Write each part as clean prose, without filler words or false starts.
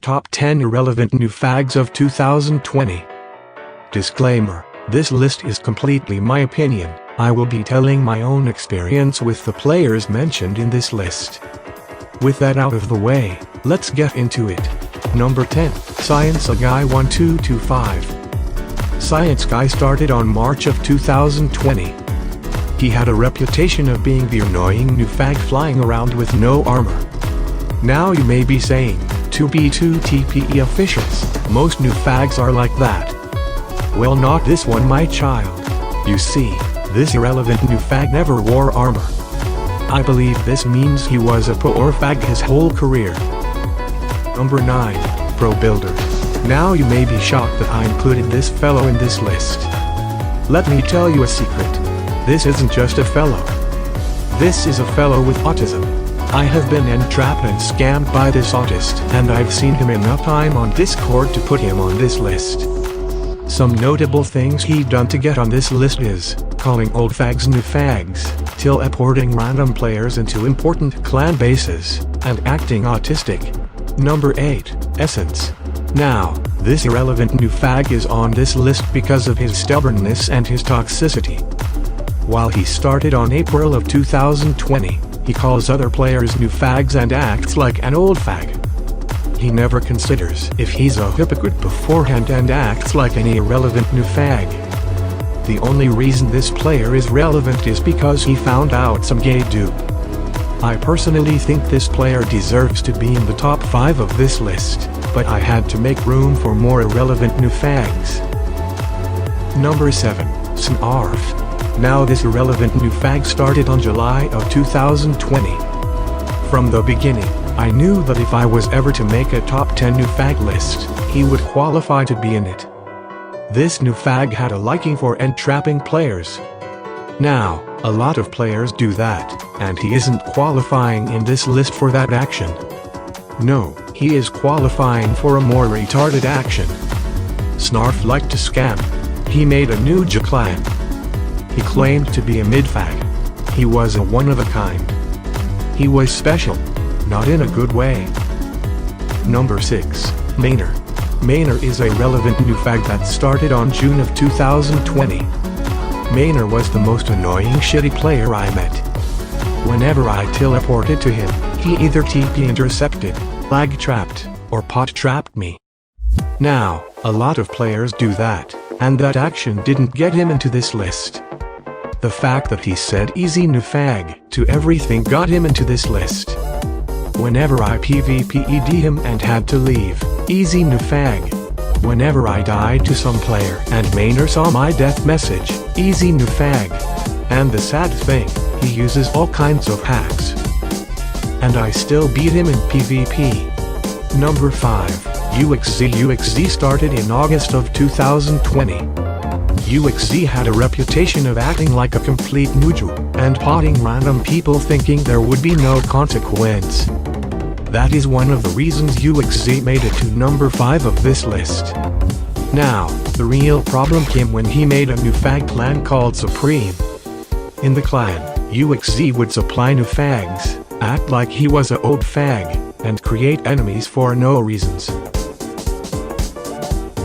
top 10 irrelevant newfags of 2020. Disclaimer: this list is completely my opinion. I will be telling my own experience with the players mentioned in this list. With that out of the way, let's get into it. Number 10, Scienceguy 1225. Scienceguy started on March of 2020. He had a reputation of being the annoying newfag flying around with no armor. Now you may be saying, 2b2tpe officials, most newfags are like that. Well, not this one, my child. You see, this irrelevant newfag never wore armor. I believe this means he was a poor fag his whole career. Number 9, Probuilder. Now you may be shocked that I included this fellow in this list. Let me tell you a secret. This isn't just a fellow. This is a fellow with autism. I have been entrapped and scammed by this autist, and I've seen him enough time on Discord to put him on this list. Some notable things he done to get on this list is calling old fags newfags, teleporting random players into important clan bases, and acting autistic. Number 8, Essence. Now, this irrelevant newfag is on this list because of his stubbornness and his toxicity. While he started on April of 2020, he calls other players newfags and acts like an old fag. He never considers if he's a hypocrite beforehand and acts like an irrelevant newfag. The only reason this player is relevant is because he found out some gay do. I personally think this player deserves to be in the top 5 of this list, but I had to make room for more irrelevant newfags. Number 7, Snarf. Now this irrelevant newfag started on July of 2020. From the beginning, I knew that if I was ever to make a top 10 newfag list, he would qualify to be in it. This newfag had a liking for entrapping players. Now, a lot of players do that, and he isn't qualifying in this list for that action. No, he is qualifying for a more retarded action. Snarf liked to scam. He made a new clan. He claimed to be a mid-fag. He was a one-of-a-kind. He was special. Not in a good way. Number 6, Maynard. Maynard is a relevant newfag that started on June of 2020. Maynard was the most annoying shitty player I met. Whenever I teleported to him, he either TP intercepted, lag trapped, or pot trapped me. Now, a lot of players do that, and that action didn't get him into this list. The fact that he said easy newfag to everything got him into this list. Whenever I PvP'd him and had to leave, easy newfag. Whenever I died to some player and Maynard saw my death message, easy newfag. And the sad thing, he uses all kinds of hacks. And I still beat him in PvP. Number 5, Euaxz. Euaxz started in August of 2020. Euaxz had a reputation of acting like a complete nooju, and potting random people thinking there would be no consequence. That is one of the reasons Euaxz made it to number 5 of this list. Now, the real problem came when he made a newfag clan called Supreme. In the clan, Euaxz would supply newfags, act like he was a old fag, and create enemies for no reasons.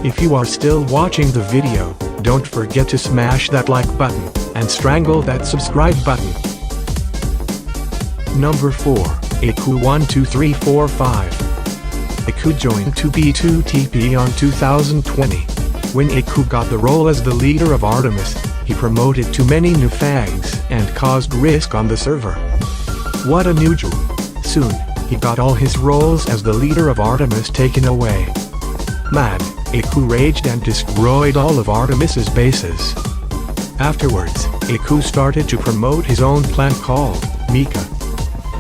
If you are still watching the video, don't forget to smash that like button, and strangle that subscribe button. Number 4, Achou 12345. Achou joined 2b2tpe on 2020. When Achou got the role as the leader of Artemis, he promoted too many newfags and caused risk on the server. What a nooju. Soon, he got all his roles as the leader of Artemis taken away. Mad, Achou raged and destroyed all of Artemis's bases. Afterwards, Achou started to promote his own clan called Mika.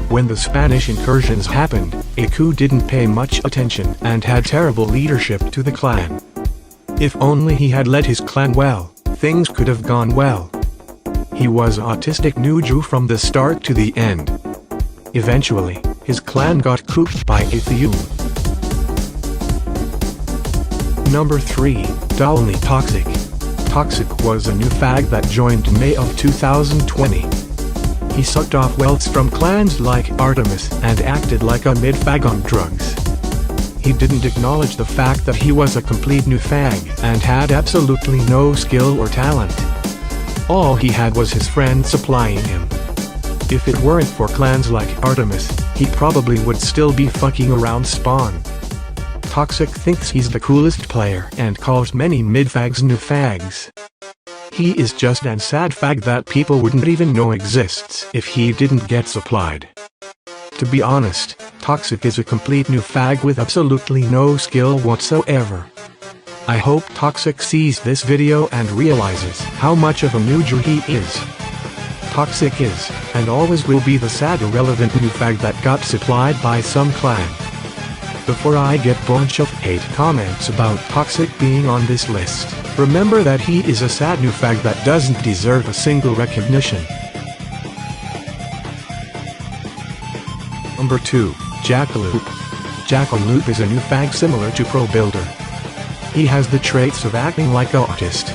When the Spanish incursions happened, Achou didn't pay much attention and had terrible leadership to the clan. If only he had led his clan well, things could have gone well. He was autistic nooju from the start to the end. Eventually, his clan got cooked by Achou. Number 3, Dolly Toxic. Toxic was a newfag that joined May of 2020. He sucked off wealths from clans like Artemis and acted like a mid-fag on drugs. He didn't acknowledge the fact that he was a complete newfag and had absolutely no skill or talent. All he had was his friend supplying him. If it weren't for clans like Artemis, he probably would still be fucking around spawn. Toxic thinks he's the coolest player and calls many midfags newfags. He is just an sad fag that people wouldn't even know exists if he didn't get supplied. To be honest, Toxic is a complete newfag with absolutely no skill whatsoever. I hope Toxic sees this video and realizes how much of a nooger he is. Toxic is, and always will be the sad irrelevant newfag that got supplied by some clan. Before I get bunch of hate comments about Toxic being on this list, remember that he is a sad newfag that doesn't deserve a single recognition. Number 2, Jackalope. Jackalope is a newfag similar to Probuilder. He has the traits of acting like an artist.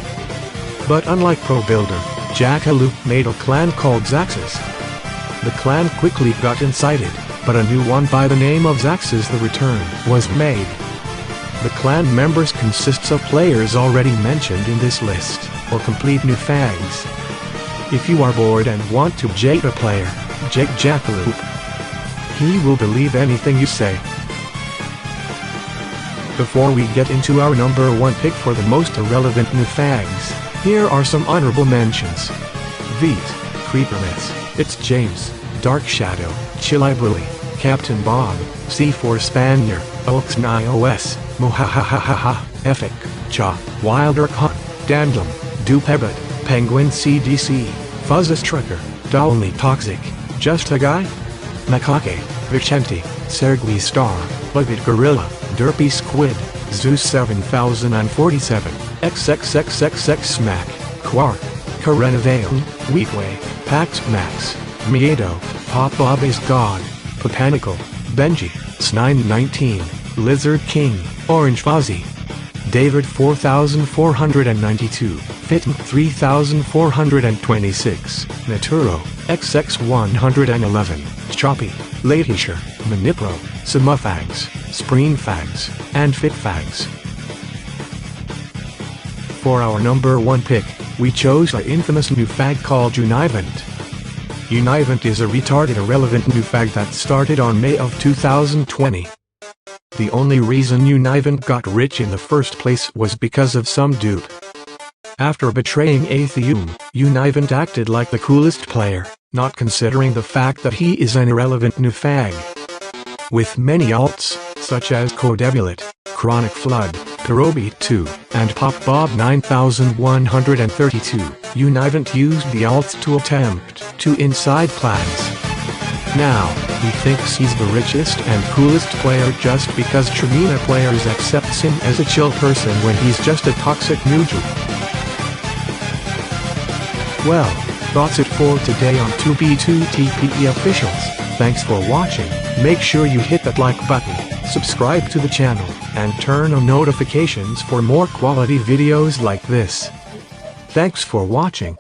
But unlike Probuilder, Jackalope made a clan called Euaxz. The clan quickly got incited, but a new one by the name of Euaxz the Return was made. The clan members consists of players already mentioned in this list, or complete newfags. If you are bored and want to jake a player, jake Jakeloop. He will believe anything you say. Before we get into our number 1 pick for the most irrelevant newfags, here are some honorable mentions. Veet, Creepermits, It's James, Dark Shadow, Chilibuli, Captain Bob, C4 Spanier, Euaxz, Mohahahaha, Effic, Cha, Wilder Hunt, Dandlum, Dupebit, Penguin CDC, Fuzzes Trucker, Dolly Toxic, Just a Guy, Macaque, Vicente, Sergui Star, Bugged Gorilla, Derpy Squid, Zeus 7047, XXXXX Smack, Quark, Karenavale, Wheatway, Pax Max, Miedo, Pop Bob is God, Papanical, Benji, Snine19, Lizard King, Orange Fuzzy, David 4492, Fitten 3426, Naturo, XX111, Choppy, Latisher, Manipro, Samufags, Spreenfags, and Fitfags. For our number 1 pick, we chose our infamous newfag called Univent. Univent is a retarded irrelevant newfag that started on May of 2020. The only reason Univent got rich in the first place was because of some dupe. After betraying Atheum, Univent acted like the coolest player, not considering the fact that he is an irrelevant newfag. With many alts, such as Codebulet, Chronic Flood, Pyrobeat 2, and Pop Bob 9132, Univent used the alts to attempt to incite clans. Now, he thinks he's the richest and coolest player just because Tremina players accepts him as a chill person when he's just a toxic nooger. Well, that's it for today on 2b2tpe officials. Thanks for watching. Make sure you hit that like button, subscribe to the channel, and turn on notifications for more quality videos like this. Thanks for watching.